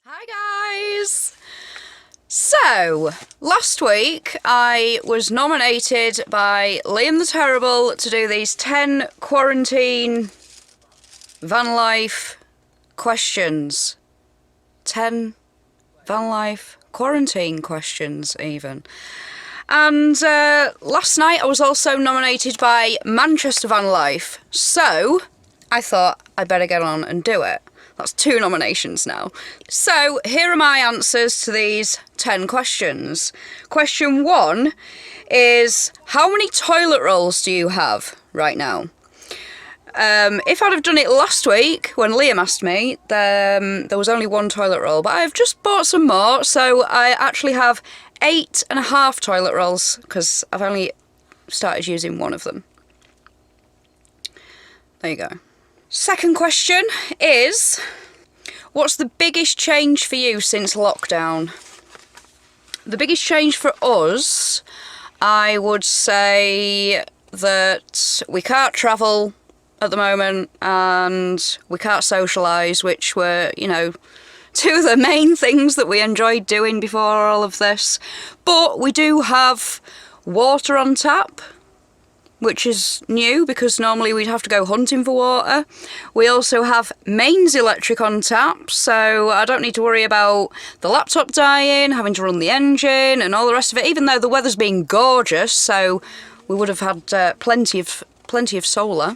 Hi guys! So, last week I was nominated by Liam the Terrible to do these 10 quarantine van life questions. 10 van life quarantine questions even. And last night I was also nominated by Manchester Van Life, so I thought I'd better get on and do it. That's 2 nominations now. So here are my answers to these 10 questions. Question 1 is, how many toilet rolls do you have right now? If I'd have done it last week, when Liam asked me, there was only 1 toilet roll, but I've just bought some more, so I actually have 8.5 toilet rolls, because I've only started using 1 of them. There you go. Second question is, what's the biggest change for you since lockdown? The biggest change for us, I would say that we can't travel at the moment and we can't socialise, which were, 2 of the main things that we enjoyed doing before all of this. But we do have water on tap, which is new because normally we'd have to go hunting for water. We also have mains electric on tap, so I don't need to worry about the laptop dying, having to run the engine and all the rest of it, even though the weather's been gorgeous, so we would have had plenty of solar.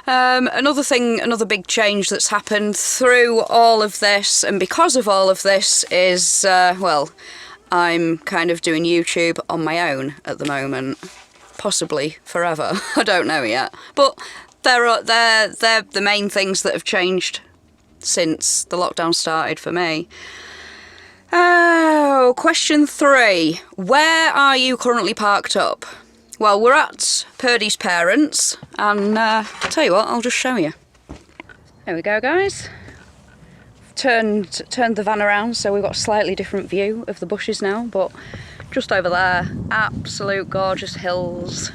Another big change that's happened through all of this and because of all of this is, I'm kind of doing YouTube on my own at the moment. Possibly forever. I don't know yet. But they're the main things that have changed since the lockdown started for me. Oh, question 3. Where are you currently parked up? Well, we're at Purdy's parents, and I'll tell you what, I'll just show you. There we go, guys. Turned the van around so we've got a slightly different view of the bushes now, but just over there, absolute gorgeous hills.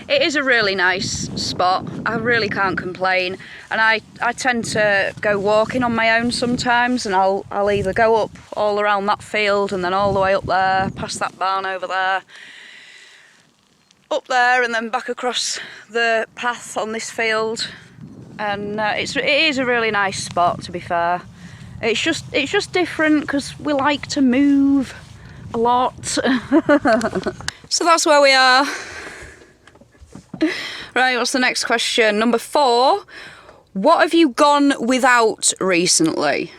It is a really nice spot, I really can't complain, and I tend to go walking on my own sometimes, and I'll either go up all around that field and then all the way up there, past that barn over there, up there and then back across the path on this field, and it is a really nice spot, to be fair. It's just different because we like to move a lot. So that's where we are. Right, what's the next question? Number 4. What have you gone without recently?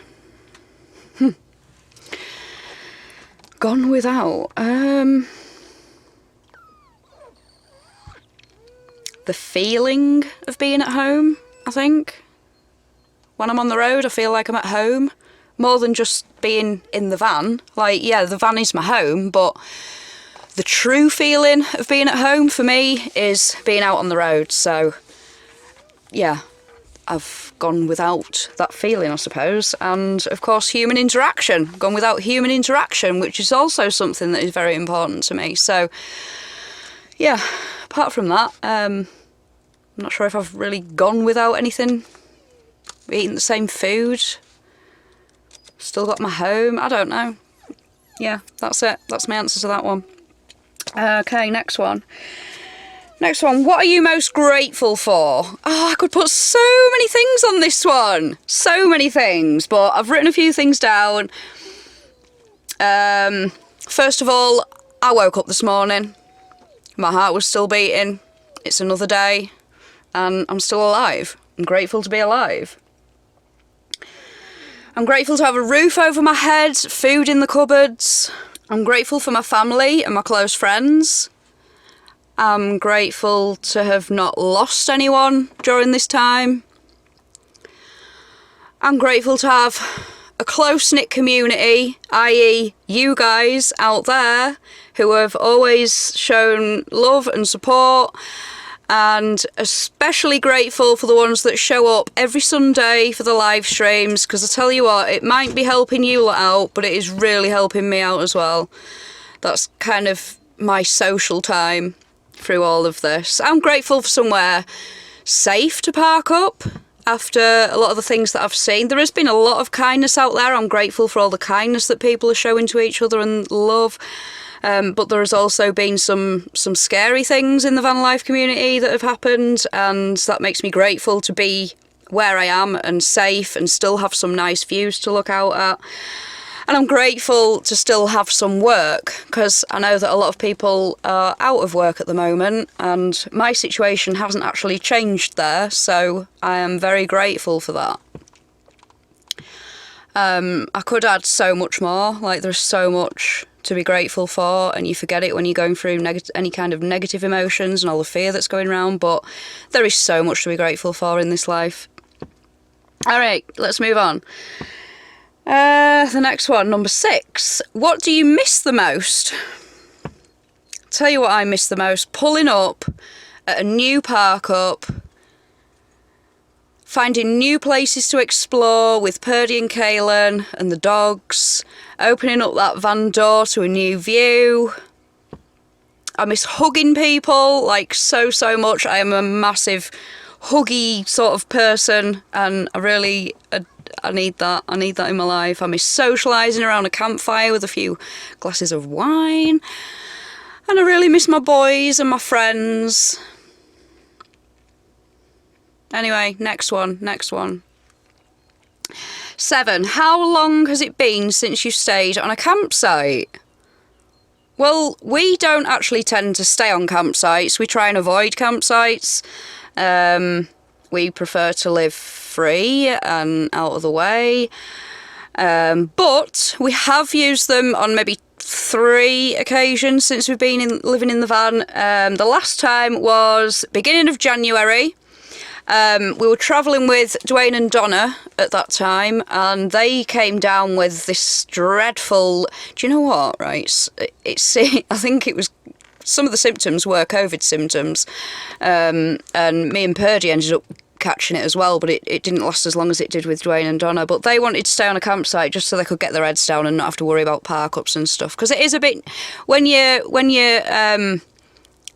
Gone without? The feeling of being at home, I think. When I'm on the road, I feel like I'm at home. More than just being in the van. Like, yeah, the van is my home, but the true feeling of being at home for me is being out on the road. So, yeah, I've gone without that feeling, I suppose. And, of course, human interaction. Gone without human interaction, which is also something that is very important to me. So, yeah, apart from that, I'm not sure if I've really gone without anything. Eating the same food. Still got my home, I don't know. Yeah, that's it. That's my answer to that one. Okay, next one. Next one, what are you most grateful for? Oh, I could put so many things on this one. So many things, but I've written a few things down. First of all, I woke up this morning. My heart was still beating. It's another day, and I'm still alive. I'm grateful to be alive. I'm grateful to have a roof over my head, food in the cupboards. I'm grateful for my family and my close friends. I'm grateful to have not lost anyone during this time. I'm grateful to have a close-knit community, i.e. you guys out there who have always shown love and support, and especially grateful for the ones that show up every Sunday for the live streams, because I tell you what, it might be helping you lot out, but it is really helping me out as well. That's kind of my social time through all of this. I'm grateful for somewhere safe to park up. after a lot of the things that I've seen. There has been a lot of kindness out there. I'm grateful for all the kindness that people are showing to each other and love. But there has also been some scary things in the van life community that have happened, and that makes me grateful to be where I am and safe and still have some nice views to look out at. And I'm grateful to still have some work, because I know that a lot of people are out of work at the moment, and my situation hasn't actually changed there, so I am very grateful for that. I could add so much more, like there's so much to be grateful for, and you forget it when you're going through any kind of negative emotions and all the fear that's going around, but there is so much to be grateful for in this life. Alright, let's move on. The next one, number 6. What do you miss the most? Tell you what I miss the most. Pulling up at a new park up, finding new places to explore with Purdy and Kaylin and the dogs, opening up that van door to a new view. I miss hugging people, like so much. I am a massive huggy sort of person, and I need that. I need that in my life. I miss socialising around a campfire with a few glasses of wine. And I really miss my boys and my friends. Anyway, next one. 7. How long has it been since you stayed on a campsite? Well, we don't actually tend to stay on campsites. We try and avoid campsites. We prefer to live free and out of the way. But we have used them on maybe 3 occasions since we've been living in the van. The last time was beginning of January. We were travelling with Dwayne and Donna at that time, and they came down with this dreadful... Do you know what, right? I think it was... Some of the symptoms were COVID symptoms, and me and Purdy ended up catching it as well, but it didn't last as long as it did with Dwayne and Donna. But they wanted to stay on a campsite just so they could get their heads down and not have to worry about park ups and stuff, because it is a bit...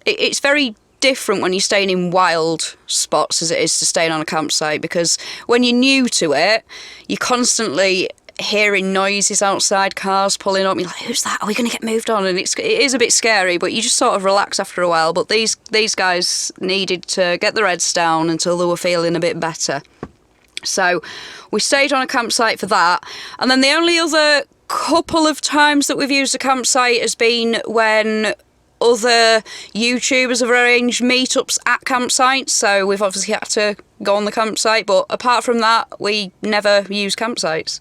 It's very different when you're staying in wild spots as it is to staying on a campsite, because when you're new to it, you're constantly hearing noises outside, cars pulling up, you're like, who's that? Are we going to get moved on? And it is a bit scary, but you just sort of relax after a while. But these guys needed to get their heads down until they were feeling a bit better. So we stayed on a campsite for that. And then the only other couple of times that we've used a campsite has been when other YouTubers have arranged meetups at campsites, so we've obviously had to go on the campsite, but apart from that, we never use campsites.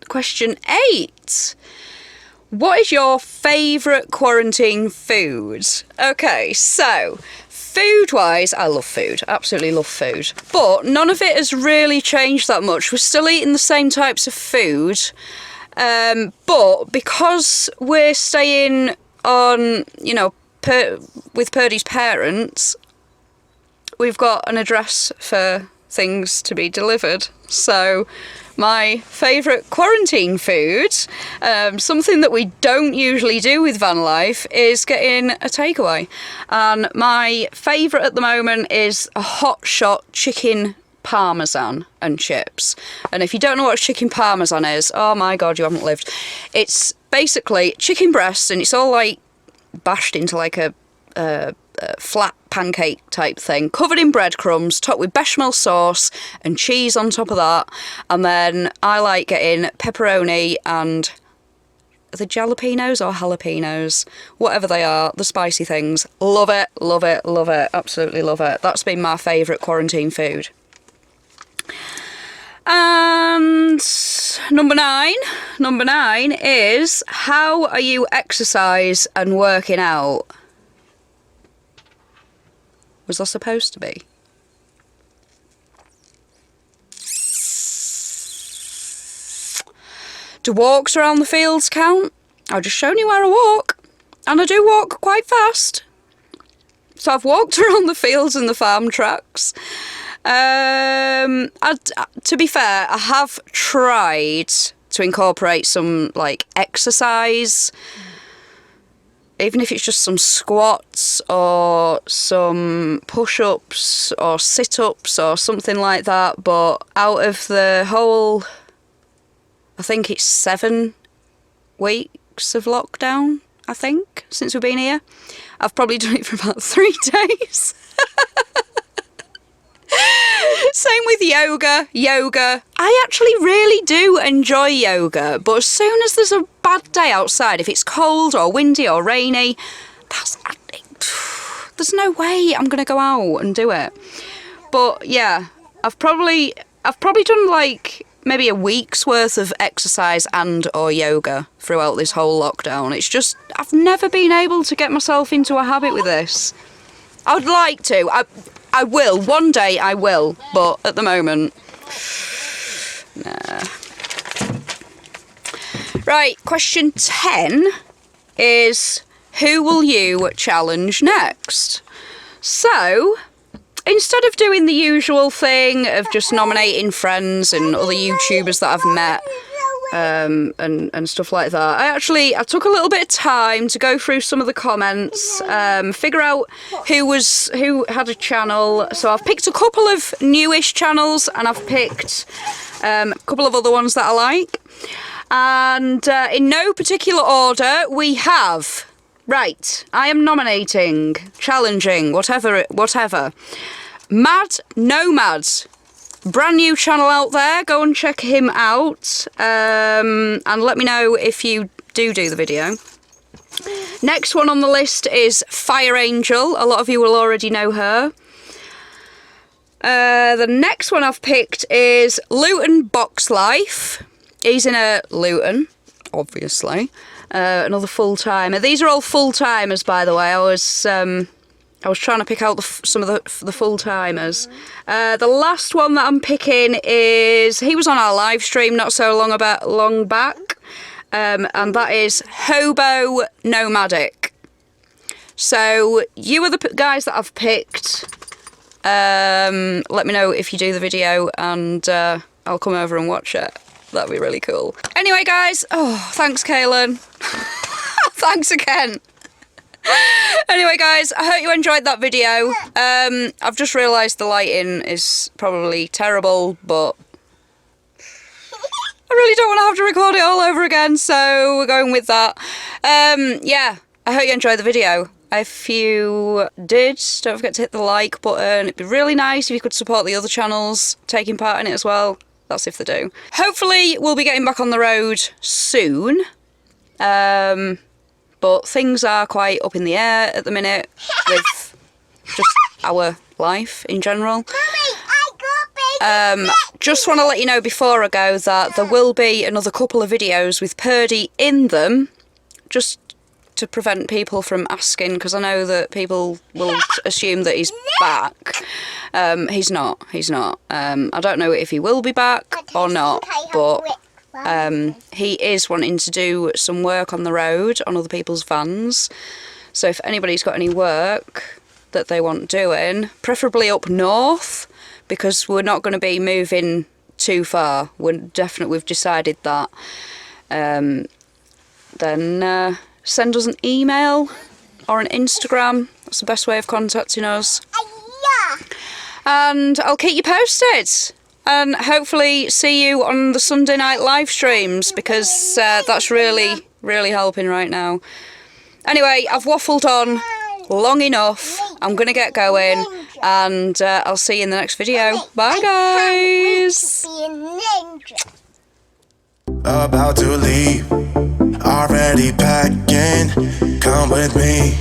Question 8. What is your favourite quarantine food? Okay, so food-wise, I love food, absolutely love food, but none of it has really changed that much. We're still eating the same types of food. But because we're staying on, with Purdy's parents, we've got an address for things to be delivered. So my favourite quarantine food, something that we don't usually do with Vanlife, is getting a takeaway. And my favourite at the moment is a hot shot chicken parmesan and chips. And if you don't know what chicken parmesan is, oh my god, you haven't lived. It's basically chicken breast, and it's all like bashed into like a flat pancake type thing, covered in breadcrumbs, topped with bechamel sauce and cheese on top of that. And then I like getting pepperoni and the jalapenos or jalapenos, whatever they are, the spicy things. Love it, love it, love it, absolutely love it. That's been my favourite quarantine food. And number 9 is, how are you exercise and working out? Was I supposed to be? Do walks around the fields count? I've just shown you where I walk, and I do walk quite fast. So I've walked around the fields and the farm tracks. To be fair, I have tried to incorporate some like exercise even if it's just some squats or some push-ups or sit-ups or something like that. But out of the whole, I think it's 7 weeks of lockdown, I think, since we've been here, I've probably done it for about 3 days. Same with yoga. I actually really do enjoy yoga, but as soon as there's a bad day outside, if it's cold or windy or rainy, there's no way I'm gonna go out and do it. But yeah, I've probably done like maybe a week's worth of exercise and or yoga throughout this whole lockdown. It's just, I've never been able to get myself into a habit with this. I would like to. I will. One day I will, but at the moment, nah. Right, question 10 is, who will you challenge next? So, instead of doing the usual thing of just nominating friends and other YouTubers that I've met, and stuff like that, I took a little bit of time to go through some of the comments, figure out who had a channel. So I've picked a couple of newish channels, and I've picked a couple of other ones that I like. And in no particular order, we have, right, I am nominating, challenging, whatever, Mad Nomad. Brand new channel out there, go and check him out, and let me know if you do the video. Next one on the list is Fire Angel. A lot of you will already know her. The next one I've picked is Luton Box Life. He's in a Luton, obviously. Another full-timer. These are all full-timers, by the way. I was trying to pick out some of the full-timers. The last one that I'm picking is, he was on our live stream not so long back, and that is Hobo Nomadic. So you are the guys that I've picked. Let me know if you do the video, and I'll come over and watch it. That'd be really cool. Anyway, guys, thanks, Kaylin. Thanks again. Anyway, guys, I hope you enjoyed that video. I've just realised the lighting is probably terrible, but I really don't want to have to record it all over again, so we're going with that. Yeah, I hope you enjoyed the video. If you did, don't forget to hit the like button. It'd be really nice if you could support the other channels taking part in it as well. That's if they do. Hopefully, we'll be getting back on the road soon. But things are quite up in the air at the minute with just our life in general. Just want to let you know before I go that there will be another couple of videos with Purdy in them, just to prevent people from asking, because I know that people will assume that he's back. He's not. I don't know if he will be back or not, but he is wanting to do some work on the road on other people's vans. So if anybody's got any work that they want doing, preferably up north, because we're not going to be moving too far. We've decided that. Then send us an email or an Instagram. That's the best way of contacting us. And I'll keep you posted. And hopefully see you on the Sunday night live streams, because that's really, really helping right now. Anyway, I've waffled on long enough. I'm going to get going, and I'll see you in the next video. Bye, guys! About to leave, already packing. Come with me,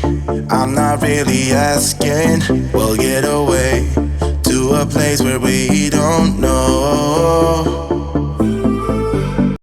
I'm not really asking. We'll get away to a place where we don't know.